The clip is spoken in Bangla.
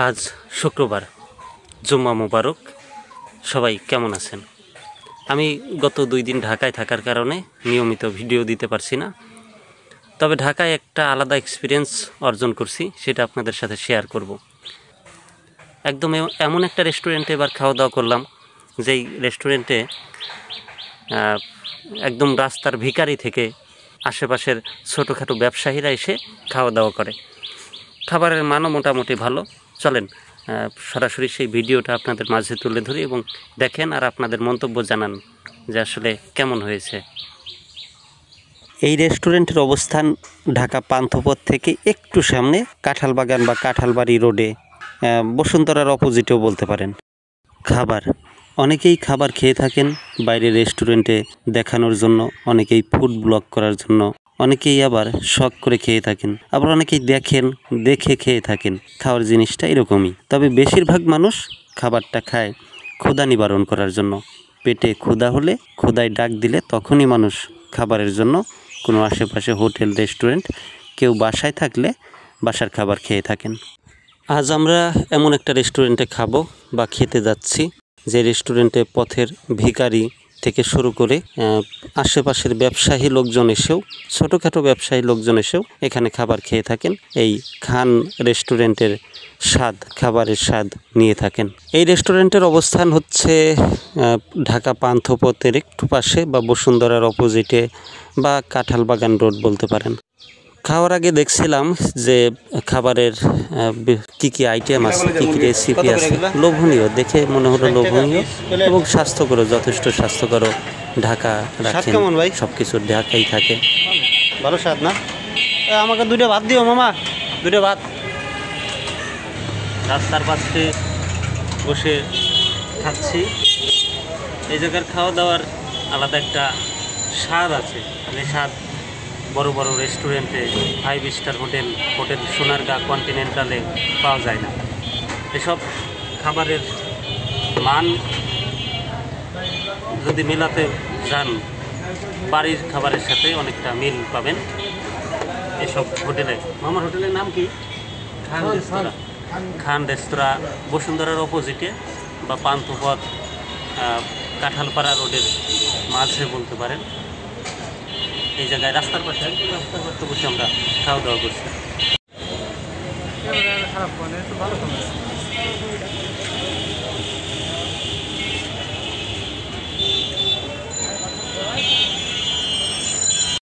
আজ শুক্রবার, জুম্মা মুবারক। সবাই কেমন আছেন? আমি গত 2 দিন ঢাকায় থাকার কারণে নিয়মিত ভিডিও দিতে পারছি না, তবে ঢাকায় একটা আলাদা এক্সপিরিয়েন্স অর্জন করছি, সেটা আপনাদের সাথে শেয়ার করব। একদম এমন একটা রেস্টুরেন্টে এবার খাওয়া দাওয়া করলাম, যেই রেস্টুরেন্টে একদম রাস্তার ভিখারি থেকে আশেপাশের ছোটোখাটো ব্যবসায়ীরা এসে খাওয়া দাওয়া করে। খাবারের মানও মোটামুটি ভালো। চলেন সরাসরি সেই ভিডিওটা আপনাদের মাঝে তুলে ধরি এবং দেখেন আর আপনাদের মন্তব্য জানান যে আসলে কেমন হয়েছে। এই রেস্টুরেন্টের অবস্থান ঢাকা পান্থপথ থেকে একটু সামনে কাঁঠালবাগান বা কাঁঠালবাড়ি রোডে, বসুন্ধরার অপোজিটেও বলতে পারেন। খাবার, অনেকেই খাবার খেয়ে থাকেন বাইরে রেস্টুরেন্টে দেখানোর জন্য, অনেকেই ফুড ব্লগ করার জন্য, অনেকেই আবার শখ করে খেয়ে থাকেন, আবার অনেকেই দেখে খেয়ে থাকেন। খাওয়ার জিনিসটা এরকমই, তবে বেশিরভাগ মানুষ খাবারটা খায় ক্ষুধা নিবারণ করার জন্য। পেটে ক্ষুধা হলে, ক্ষুধায় ডাক দিলে তখনই মানুষ খাবারের জন্য কোনো আশেপাশে হোটেল, রেস্টুরেন্ট, কেউ বাসায় থাকলে বাসার খাবার খেয়ে থাকেন। আজ আমরা এমন একটা রেস্টুরেন্টে খাবো বা খেতে যাচ্ছি, যে রেস্টুরেন্টে পথের ভিখারি থেকে শুরু করে আশেপাশের ব্যবসায়ী লোকজন এসেও, ছোটোখাটো ব্যবসায়ী লোকজন এসেও এখানে খাবার খেয়ে থাকেন। এই খান রেস্টুরেন্টের খাবারের স্বাদ নিয়ে থাকেন। এই রেস্টুরেন্টের অবস্থান হচ্ছে ঢাকা পান্থপথের একটু পাশে বা বসুন্ধরার অপোজিটে বা কাঁঠালবাগান রোড বলতে পারেন। খাওয়ার আগে দেখছিলাম যে খাবারের কী কী আইটেম আছে, কী কী রেসিপি আছে। লোভনীয়, দেখে মনে হলো লোভনীয় এবং স্বাস্থ্যকর, যথেষ্ট স্বাস্থ্যকর। ঢাকা রাখেন, সব কিছু ঢাকাই থাকে। ভালো স্বাদ না? আমাকে 2টা ভাত দিও মামা, 2টা ভাত। রাস্তার পাশে বসে খাচ্ছি। এই জায়গার খাওয়া দাওয়ার আলাদা একটা স্বাদ আছে, যে স্বাদ বড় বড় রেস্টুরেন্টে, 5 স্টার হোটেল সোনারগাঁ, কন্টিনেন্টালে পাওয়া যায় না। এসব খাবারের মান যদি মেলাতে যান, বাড়ির খাবারের সাথে অনেকটা মিল পাবেন এসব হোটেলে। মামার হোটেলের নাম কি? খান রেস্তোরাঁ, বসুন্ধরার অপোজিটে বা পান্থপথ কাঁঠালপাড়া রোডের মাঝে বলতে পারেন। এই জায়গায় রাস্তার পাশে বসে আমরা খাওয়া দাওয়া করছি।